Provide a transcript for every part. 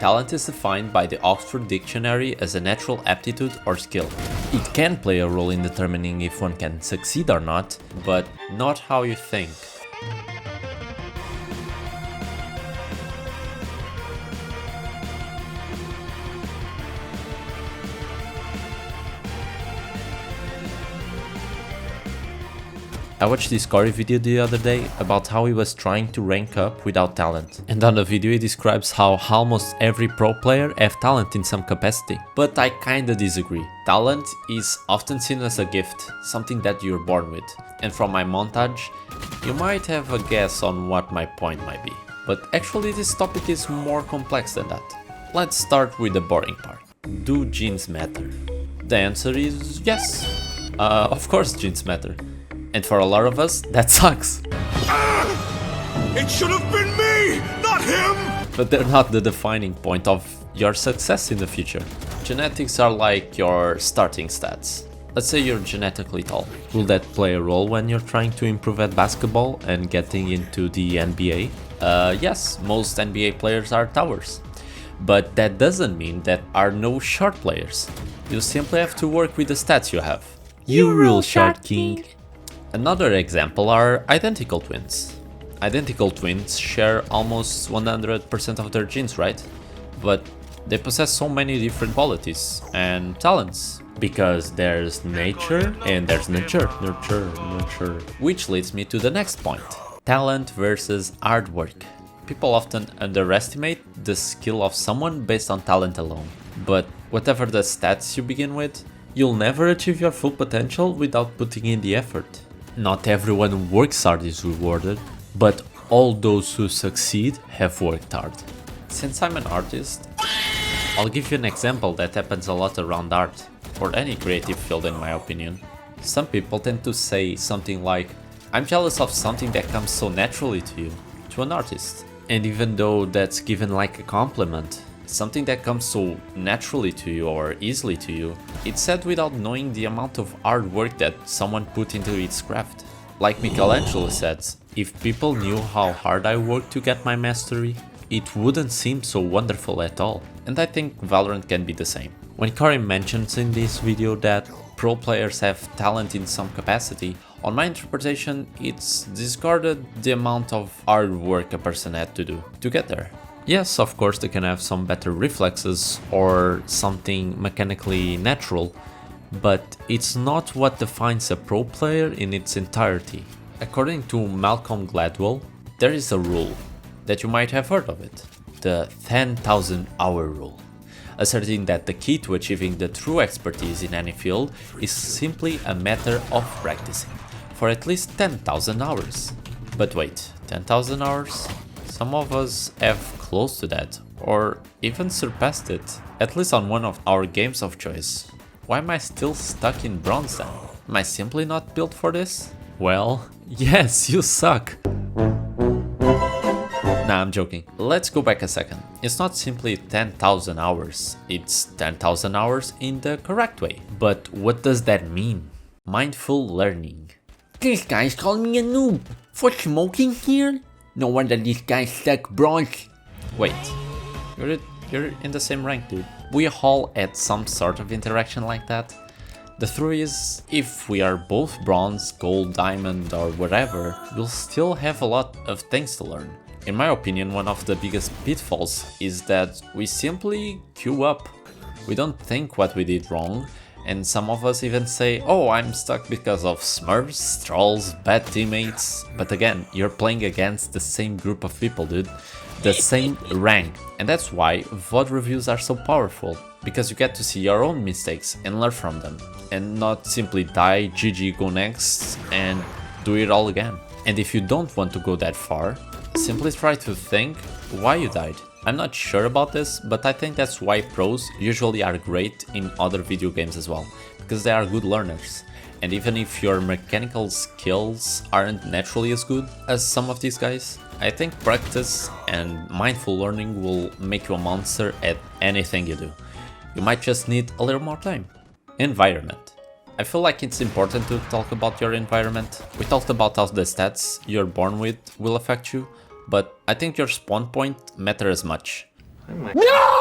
Talent is defined by the Oxford Dictionary as a natural aptitude or skill. It can play a role in determining if one can succeed or not, but not how you think. I watched this Corey video the other day about how he was trying to rank up without talent. And on the video he describes how almost every pro player have talent in some capacity. But I kinda disagree. Talent is often seen as a gift, something that you're born with. And from my montage, you might have a guess on what my point might be. But actually this topic is more complex than that. Let's start with the boring part. Do genes matter? The answer is yes. Of course genes matter. And for a lot of us, that sucks. It should have been me, not him! But they're not the defining point of your success in the future. Genetics are like your starting stats. Let's say you're genetically tall. Will that play a role when you're trying to improve at basketball and getting into the NBA? Yes, most NBA players are towers. But that doesn't mean there are no short players. You simply have to work with the stats you have. You rule, Short King! Another example are identical twins. Identical twins share almost 100% of their genes, right? But they possess so many different qualities and talents. Because there's nature and there's nurture. Which leads me to the next point. Talent versus hard work. People often underestimate the skill of someone based on talent alone. But whatever the stats you begin with, you'll never achieve your full potential without putting in the effort. Not everyone who works hard is rewarded, but all those who succeed have worked hard. Since I'm an artist, I'll give you an example that happens a lot around art, or any creative field in my opinion. Some people tend to say something like, I'm jealous of something that comes so naturally to you, to an artist. And even though that's given like a compliment, something that comes so naturally to you or easily to you, it's said without knowing the amount of hard work that someone put into its craft. Like Michelangelo said, if people knew how hard I worked to get my mastery, it wouldn't seem so wonderful at all. And I think Valorant can be the same. When Corey mentions in this video that pro players have talent in some capacity, on my interpretation it's discarded the amount of hard work a person had to do to get there. Yes, of course they can have some better reflexes or something mechanically natural, but it's not what defines a pro player in its entirety. According to Malcolm Gladwell, there is a rule, that you might have heard of it, the 10,000 hour rule, asserting that the key to achieving the true expertise in any field is simply a matter of practicing, for at least 10,000 hours. But wait, 10,000 hours? Some of us have close to that, or even surpassed it, at least on one of our games of choice. Why am I still stuck in bronze then? Am I simply not built for this? Well, yes, you suck! Nah, I'm joking. Let's go back a second. It's not simply 10,000 hours, it's 10,000 hours in the correct way. But what does that mean? Mindful learning. This guy's calling me a noob for smoking here? No wonder this guy stuck bronze. Wait, you're in the same rank, dude. We all had some sort of interaction like that. The truth is, if we are both bronze, gold, diamond or whatever, we'll still have a lot of things to learn. In my opinion, one of the biggest pitfalls is that we simply queue up. We don't think what we did wrong, and some of us even say, oh, I'm stuck because of smurfs, trolls, bad teammates. But again, you're playing against the same group of people, dude. The same rank. And that's why VOD reviews are so powerful, because you get to see your own mistakes and learn from them, and not simply die, GG, go next, and do it all again. And if you don't want to go that far, simply try to think why you died. I'm not sure about this, but I think that's why pros usually are great in other video games as well, because they are good learners. And even if your mechanical skills aren't naturally as good as some of these guys, I think practice and mindful learning will make you a monster at anything you do. You might just need a little more time. Environment. I feel like it's important to talk about your environment. We talked about how the stats you're born with will affect you, but I think your spawn point matters as much. No!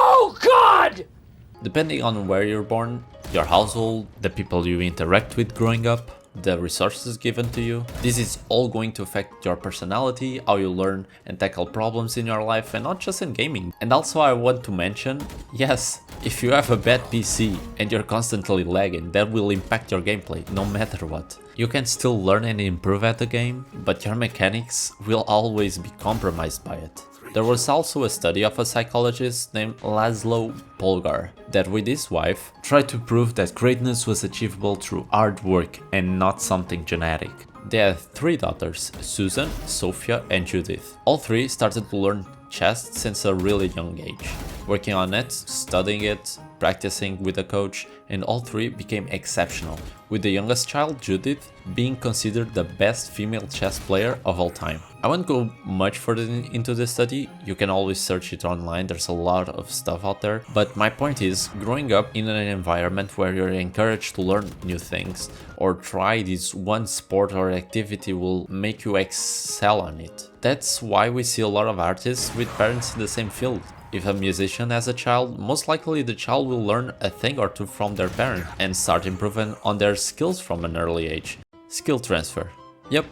Depending on where you're born, your household, the people you interact with growing up, the resources given to you, this is all going to affect your personality, how you learn and tackle problems in your life, and not just in gaming. And also I want to mention, yes, if you have a bad PC and you're constantly lagging, that will impact your gameplay no matter what. You can still learn and improve at the game, but your mechanics will always be compromised by it. There was also a study of a psychologist named Laszlo Polgar that with his wife tried to prove that greatness was achievable through hard work and not something genetic. They had 3 daughters, Susan, Sophia and Judith. All 3 started to learn chess since a really young age, working on it, studying it, practicing with a coach, and all 3 became exceptional, with the youngest child, Judith, being considered the best female chess player of all time. I won't go much further into this study, you can always search it online, there's a lot of stuff out there, but my point is, growing up in an environment where you're encouraged to learn new things, or try this one sport or activity will make you excel on it. That's why we see a lot of artists with parents in the same field. If a musician has a child, most likely the child will learn a thing or two from their parent and start improving on their skills from an early age. Skill transfer. Yep,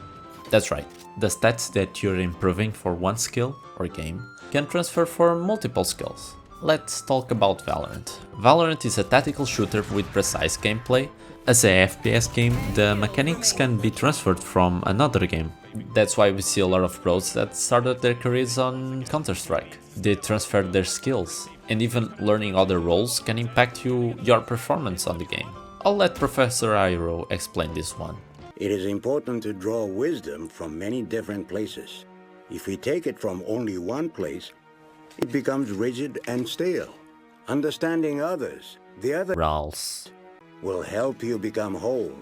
that's right. The stats that you're improving for one skill or game can transfer for multiple skills. Let's talk about Valorant. Valorant is a tactical shooter with precise gameplay. As a FPS game, the mechanics can be transferred from another game. That's why we see a lot of pros that started their careers on Counter-Strike. They transferred their skills, and even learning other roles can impact your performance on the game. I'll let Professor Airo explain this one. It is important to draw wisdom from many different places. If we take it from only one place, it becomes rigid and stale. Understanding others, the other Rals. will help you become whole.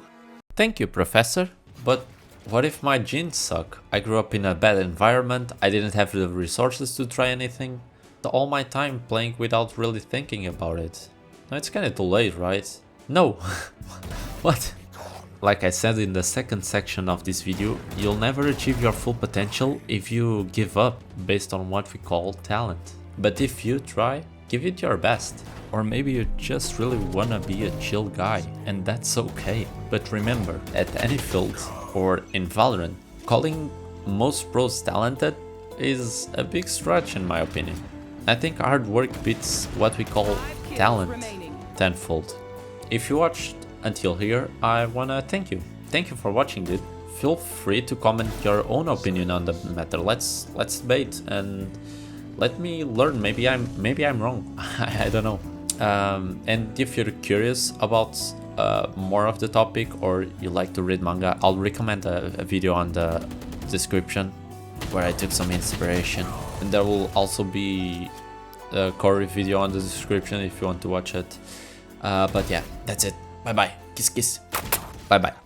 Thank you, Professor. But what if my genes suck? I grew up in a bad environment, I didn't have the resources to try anything. All my time playing without really thinking about it. No, it's kinda too late, right? No. What? Like I said in the second section of this video, you'll never achieve your full potential if you give up based on what we call talent. But if you try, give it your best. Or maybe you just really wanna be a chill guy, and that's okay. But remember, at any field, or in Valorant, calling most pros talented is a big stretch in my opinion. I think hard work beats what we call talent tenfold. If you watched until here, I wanna thank you. Thank you for watching, dude. Feel free to comment your own opinion on the matter. Let's debate and let me learn. Maybe I'm wrong. I don't know. And if you're curious about more of the topic or you like to read manga, I'll recommend a video on the description where I took some inspiration. And there will also be a Corey video on the description if you want to watch it. But yeah, that's it. Bye bye. Kiss kiss. Bye bye.